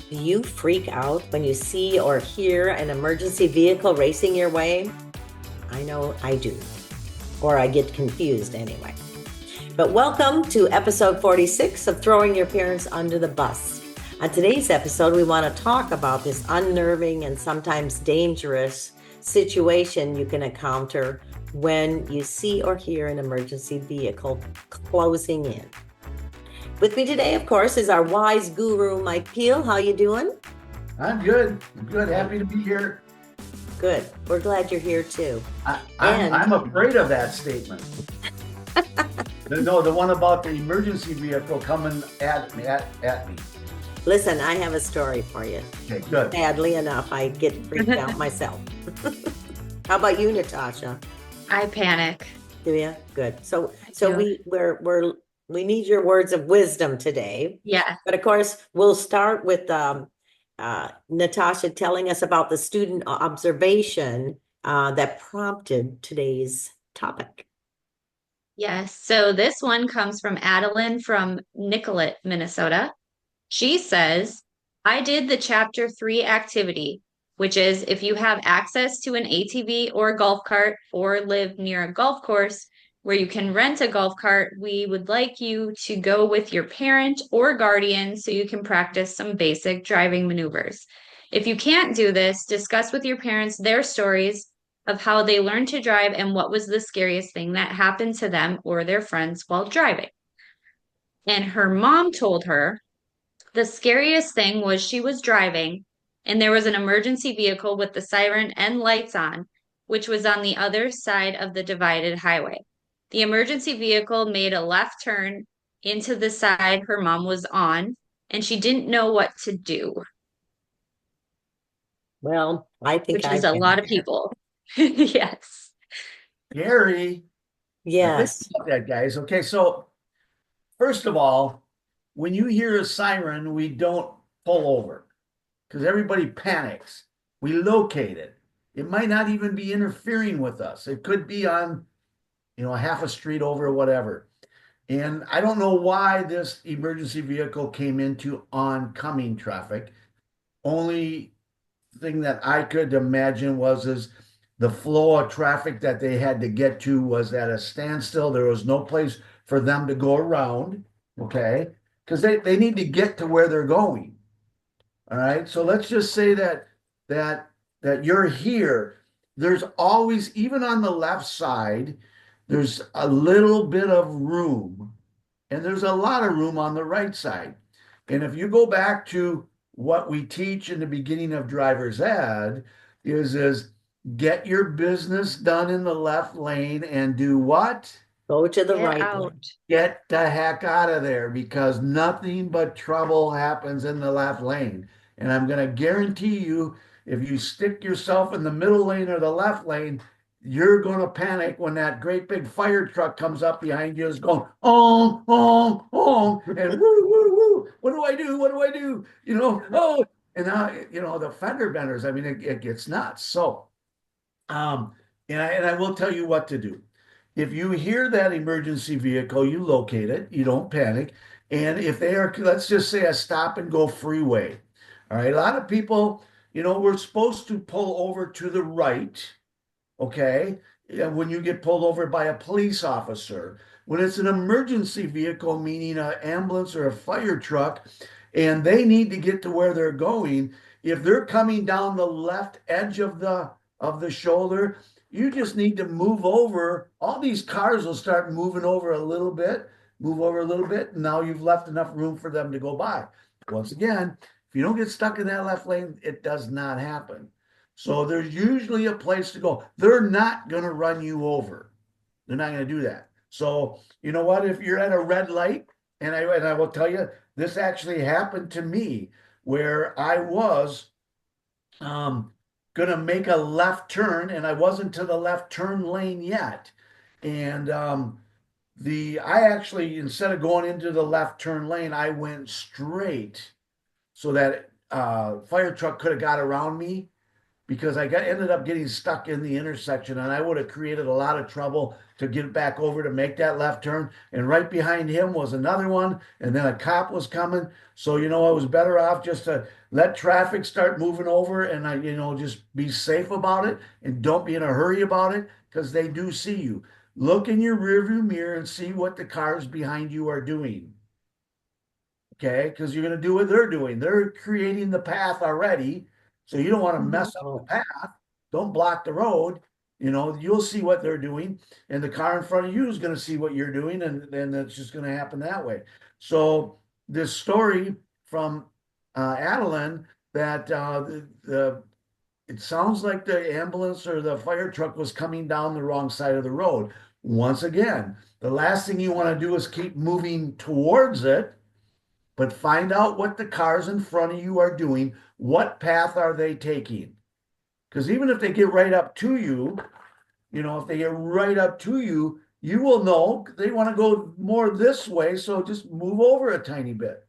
Do you freak out when you see or hear an emergency vehicle racing your way? I know I do, or I get confused anyway. But welcome to episode 46 of Throwing Your Parents Under the Bus. On today's episode, we want to talk about this unnerving and sometimes dangerous situation you can encounter when you see or hear an emergency vehicle closing in. With me today, of course, is our wise guru, Mike Pehl. How you doing? I'm good. I'm good. Happy to be here. Good. We're glad you're here too. I'm afraid of that statement. No, the one about the emergency vehicle coming at me. Listen, I have a story for you. Okay, good. Sadly enough, I get freaked out myself. How about you, Natasha? I panic. Do you? Good. So do. we need your words of wisdom today. Yeah. But of course, we'll start with Natasha telling us about the student observation that prompted today's topic. Yes. So this one comes from Adeline from Nicollet, Minnesota. She says, I did the chapter 3 activity, which is if you have access to an ATV or a golf cart or live near a golf course where you can rent a golf cart, we would like you to go with your parent or guardian so you can practice some basic driving maneuvers. If you can't do this, discuss with your parents their stories of how they learned to drive and what was the scariest thing that happened to them or their friends while driving. And her mom told her the scariest thing was she was driving and there was an emergency vehicle with the siren and lights on, which was on the other side of the divided highway. The emergency vehicle made a left turn into the side her mom was on, and she didn't know what to do, Well, I think which is I've a been lot of there. people. Yes. Gary, now think Yes. about that, guys. Okay, so first of all, when you hear a siren, we don't pull over because everybody panics. We locate it. It might not even be interfering with us. It could be on, half a street over or whatever. And I don't know why this emergency vehicle came into oncoming traffic. Only thing that I could imagine was is the flow of traffic that they had to get to was at a standstill. There was no place for them to go around, okay? Because they need to get to where they're going. All right. So let's just say that you're here. There's always, even on the left side, there's a little bit of room, and there's a lot of room on the right side. And if you go back to what we teach in the beginning of driver's ed, is get your business done in the left lane and do what? Go to the Get right out. one. Get the heck out of there because nothing but trouble happens in the left lane. And I'm going to guarantee you, if you stick yourself in the middle lane or the left lane, you're going to panic when that great big fire truck comes up behind you, is going, and woo, woo, woo. What do I do? What do I do? And now, the fender benders, I mean, it gets nuts. So, um, and I will tell you what to do. If you hear that emergency vehicle, you locate it, you don't panic. And if they are, let's just say a stop and go freeway. All right. A lot of people, we're supposed to pull over to the right. Okay. When you get pulled over by a police officer, when it's an emergency vehicle, meaning an ambulance or a fire truck, and they need to get to where they're going, if they're coming down the left edge of the shoulder, you just need to move over. All these cars will start moving over a little bit, move over a little bit, and now you've left enough room for them to go by. Once again, if you don't get stuck in that left lane, it does not happen. So there's usually a place to go. They're not going to run you over. They're not going to do that. So you know what? If you're at a red light, and I will tell you, this actually happened to me where I was going to make a left turn, and I wasn't to the left turn lane yet. And I actually, instead of going into the left turn lane, I went straight so that fire truck could have got around me. because I ended up getting stuck in the intersection, and I would have created a lot of trouble to get back over to make that left turn. And right behind him was another one, and then a cop was coming. So, I was better off just to let traffic start moving over, and just be safe about it and don't be in a hurry about it, because they do see you. Look in your rearview mirror and see what the cars behind you are doing. Okay, because you're going to do what they're doing. They're creating the path already. So you don't want to mess up the path. Don't block the road. You'll see what they're doing, and the car in front of you is going to see what you're doing, and then it's just going to happen that way. So this story from Adeline, that it sounds like the ambulance or the fire truck was coming down the wrong side of the road. Once again, the last thing you want to do is keep moving towards it, but find out what the cars in front of you are doing. What path are they taking? Because even if they get right up to you, if they get right up to you, you will know they want to go more this way. So just move over a tiny bit.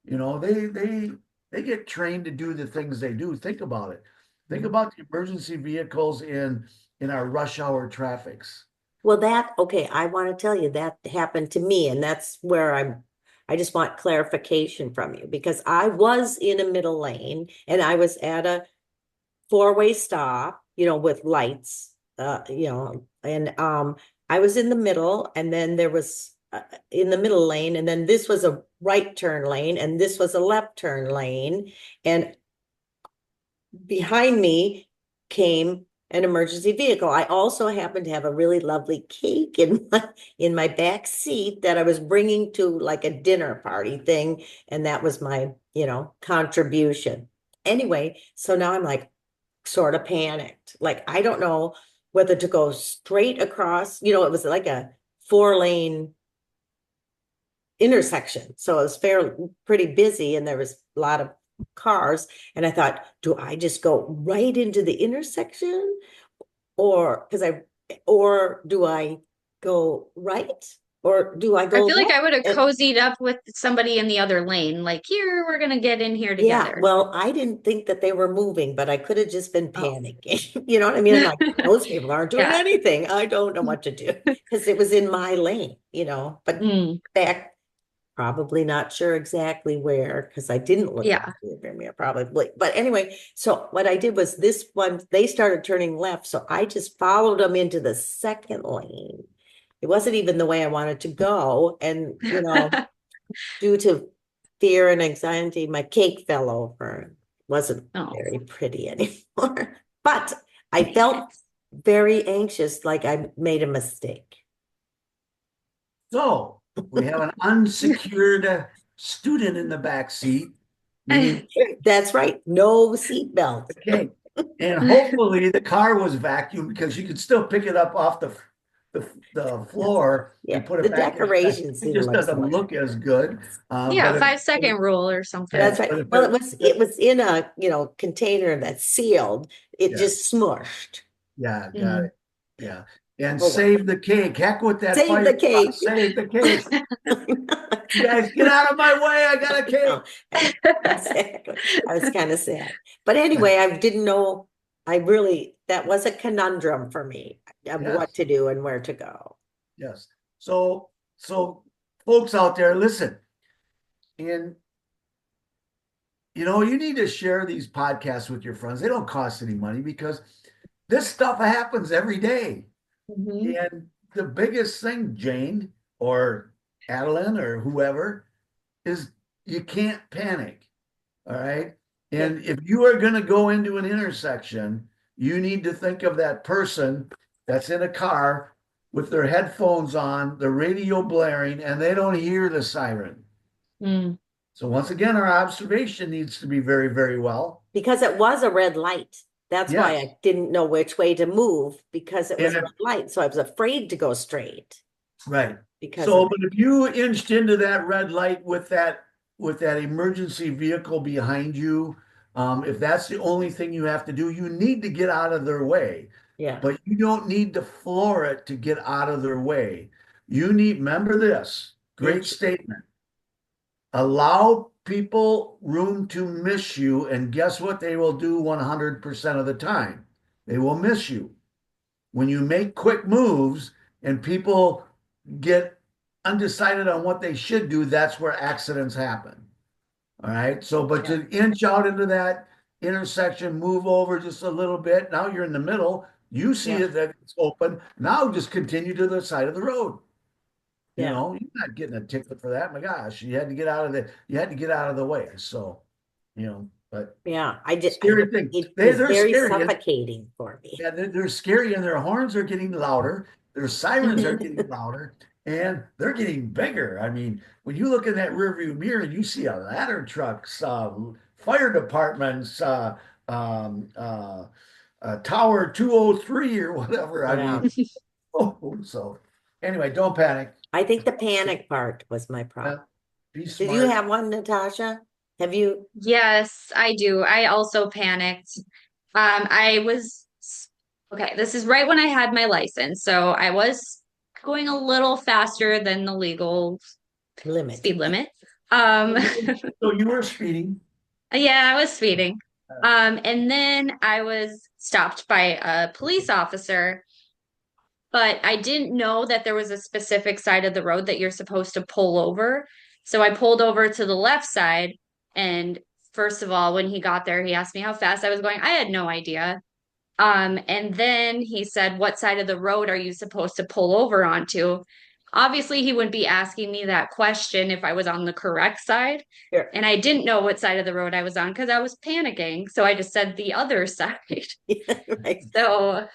They get trained to do the things they do. Think about it. Think about the emergency vehicles in our rush hour traffics. Well, okay, I want to tell you that happened to me, and that's where I just want clarification from you, because I was in a middle lane and I was at a four-way stop, with lights, and I was in the middle, and then there was in the middle lane, and then this was a right turn lane, and this was a left turn lane, and behind me came an emergency vehicle. I also happened to have a really lovely cake in my back seat that I was bringing to like a dinner party thing, and that was my, contribution. Anyway, so now I'm like sort of panicked. Like, I don't know whether to go straight across, it was like a 4-lane intersection. So it was pretty busy, and there was a lot of cars, and I thought, do I just go right into the intersection, or do I go right, or do I go I feel like left? I would have cozied up with somebody in the other lane, like, here, we're gonna get in here Yeah, together. well, I didn't think that they were moving, but I could have just been Oh. panicking. You know what I mean? I'm like, those people aren't doing Yeah. anything. I don't know what to do, because it was in my lane, but back, probably not sure exactly where, because I didn't look Yeah. at the rearview mirror, probably. But anyway, so what I did was this one, they started turning left, so I just followed them into the second lane. It wasn't even the way I wanted to go, and due to fear and anxiety, my cake fell over. It wasn't very pretty anymore. But I felt very anxious, like I made a mistake. So we have an unsecured student in the back seat. That's right. No seatbelt. Okay. And hopefully the car was vacuumed, because you could still pick it up off the floor Yeah, and put it the back. decorations It just doesn't look as good. Yeah, but 5-second rule or something. That's right. Well, it was in a container that's sealed. It just smushed. Yeah, got it. Yeah. And save the cake. Heck with that Save the cake. Save the cake. You guys get out of my way. I got a cake. Exactly. I was kind of sad. But anyway, I didn't know. That was a conundrum for me of what to do and where to go. Yes. So folks out there, listen. And you need to share these podcasts with your friends. They don't cost any money, because this stuff happens every day. And the biggest thing, Jane or Adeline or whoever, is you can't panic. All right. And if you are going to go into an intersection, you need to think of that person that's in a car with their headphones on, the radio blaring, and they don't hear the siren. So once again, our observation needs to be very, very well. Because it was a red light. That's why I didn't know which way to move, because it was a red light. So I was afraid to go straight. Right. But if you inched into that red light with that emergency vehicle behind you, if that's the only thing you have to do, you need to get out of their way. Yeah. But you don't need to floor it to get out of their way. Remember this, great statement. Allow people room to miss you, and guess what they will do 100% of the time? They will miss you. When you make quick moves and people get undecided on what they should do, that's where accidents happen. All right. So, but to inch out into that intersection, move over just a little bit. Now you're in the middle. You see Yeah. it that it's open. Now just continue to the side of the road. You Yeah. know, you're not getting a ticket for that. My gosh, you had to get out of the way. So, but Yeah. scary thing. It was They're very scary. suffocating for me. Yeah, they're scary, and their horns are getting louder. Their sirens are getting louder, and they're getting bigger. I mean, when you look in that rearview mirror and you see a ladder trucks, fire departments, um, uh, Tower 203 or whatever. I Yeah. mean, so anyway, don't panic. I think the panic part was my Yeah, problem. be Did you smart. have one, Natasha? Have you? Yes, I do. I also panicked. I was okay, this is right when I had my license. So I was going a little faster than the legal Limit. speed limit. Um, So you were speeding. yeah, I was speeding. And then I was stopped by a police officer, but I didn't know that there was a specific side of the road that you're supposed to pull over. So I pulled over to the left side. And first of all, when he got there, he asked me how fast I was going. I had no idea. And then he said, "What side of the road are you supposed to pull over onto?" Obviously, he wouldn't be asking me that question if I was on the correct side. Sure. And I didn't know what side of the road I was on because I was panicking. So I just said the other side. Right. So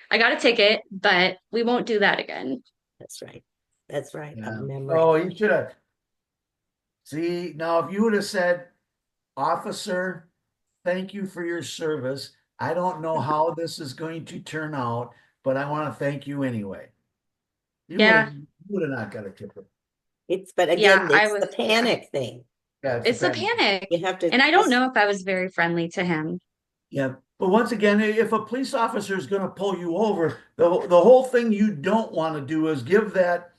I got a ticket, but we won't do that again. That's right. That's right. I Yeah. remember. Oh, you should have. See, now if you would have said, "Officer, thank you for your service. I don't know how this is going to turn out, but I want to thank you anyway." Yeah. You would have not got a ticket. But Yeah, again, it's the panic thing. Yeah, it's a a panic. You have to. And I don't know if I was very friendly to him. Yeah, but once again, if a police officer is going to pull you over, the whole thing you don't want to do is give that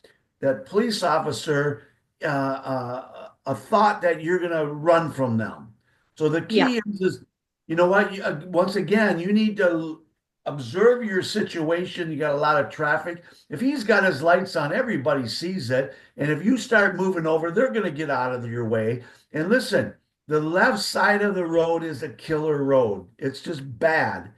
police officer a thought that you're going to run from them. So the Yeah. key is you know what? Once again, you need to observe your situation. You got a lot of traffic. If he's got his lights on, everybody sees it. And if you start moving over, they're going to get out of your way. And listen, the left side of the road is a killer road. It's just bad.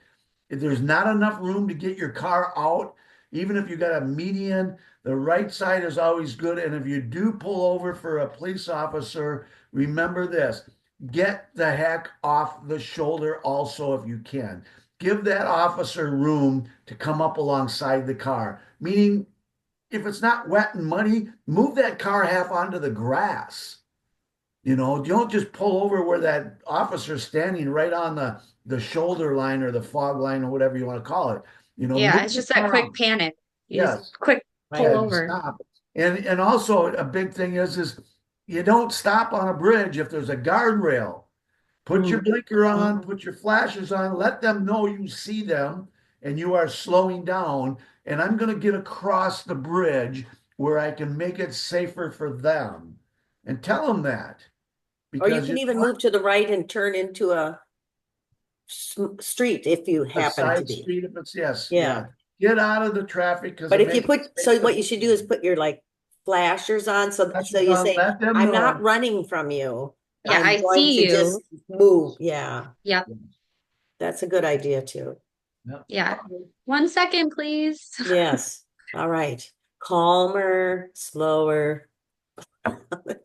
There's not enough room to get your car out. Even if you got a median, the right side is always good. And if you do pull over for a police officer, remember this: get the heck off the shoulder also if you can. Give that officer room to come up alongside the car. Meaning, if it's not wet and muddy, move that car half onto the grass. Don't just pull over where that officer's standing right on the shoulder line or the fog line or whatever you want to call it. Yeah, Move it's the just that car quick out. panic. You Yes. just quick pull And over. stop. And also a big thing is you don't stop on a bridge if there's a guardrail. Put your blinker on, put your flashes on, let them know you see them and you are slowing down. And I'm going to get across the bridge where I can make it safer for them. And tell them that. Or you Because can even move to the right and turn into a street if you a happen to side be. street, if it's yes, Yeah. Get out of the traffic because But if you so what you should do is put your flashers on. So you say, let them I'm know. not running from you. Yeah, I'm I going see to you. just move. Yeah. Yep. That's a good idea too. Yeah. 1 second, please. Yes. All right. Calmer, slower.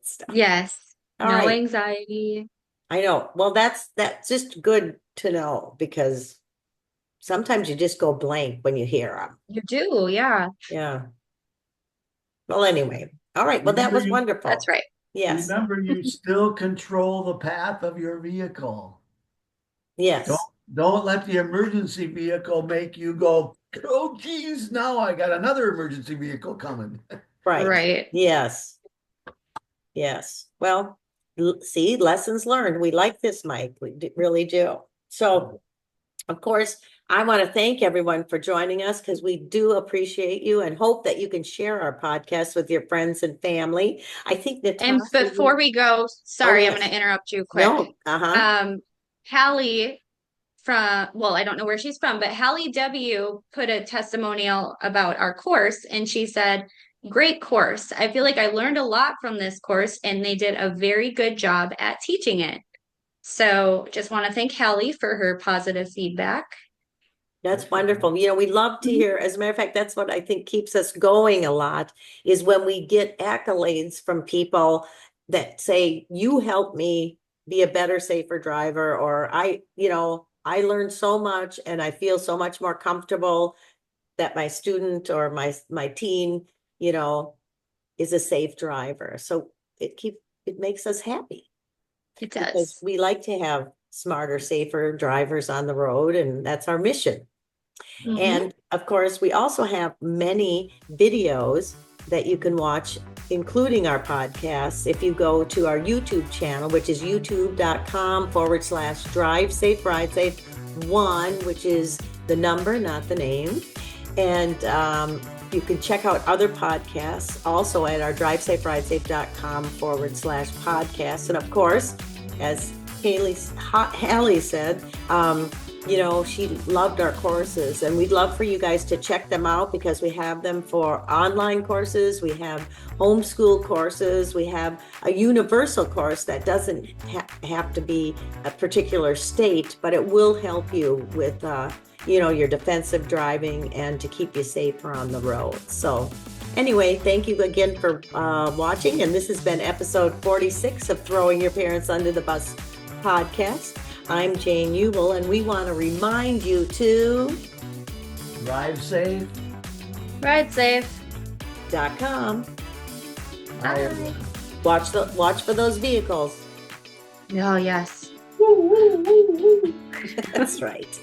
Stuff. Yes. All No right. anxiety. I know. Well, that's just good to know because sometimes you just go blank when you hear them. You do, yeah. Yeah. Well, anyway. All right. Well, that was wonderful. That's right. Yes. Remember, you still control the path of your vehicle. Yes. Don't let the emergency vehicle make you go, "Oh, geez, now I got another emergency vehicle coming." Right. Right. Yes. Yes. Well, see, lessons learned. We like this, Mike. We really do. So, of course, I want to thank everyone for joining us because we do appreciate you and hope that you can share our podcast with your friends and family. I think And Natasha. before we go, sorry, I'm yes. going to interrupt you quick. No. Hallie I don't know where she's from, but Hallie W put a testimonial about our course, and she said, "Great course. I feel like I learned a lot from this course, and they did a very good job at teaching it." So just want to thank Hallie for her positive feedback. That's wonderful. We love to hear, as a matter of fact, that's what I think keeps us going a lot, is when we get accolades from people that say, you helped me be a better, safer driver, or I learned so much and I feel so much more comfortable that my student or my teen, is a safe driver. So it makes us happy. It Because does. we like to have smarter, safer drivers on the road, and that's our mission. Mhm. And of course, we also have many videos that you can watch, including our podcasts. If you go to our YouTube channel, which is youtube.com/drive safe, ride safe 1, which is the number, not the name. And you can check out other podcasts also at our drivesafe.ridesafe.com/podcast. And of course, as Hallie said, she loved our courses, and we'd love for you guys to check them out because we have them for online courses. We have homeschool courses. We have a universal course that doesn't have to be a particular state, but it will help you with, your defensive driving and to keep you safer on the road. So anyway, thank you again for watching. And this has been episode 46 of Throwing Your Parents Under the Bus podcast. I'm Jane Ubel, and we want to remind you to Drive safe. Ride safe. .com. Bye. Watch for those vehicles. Oh, yes. That's right.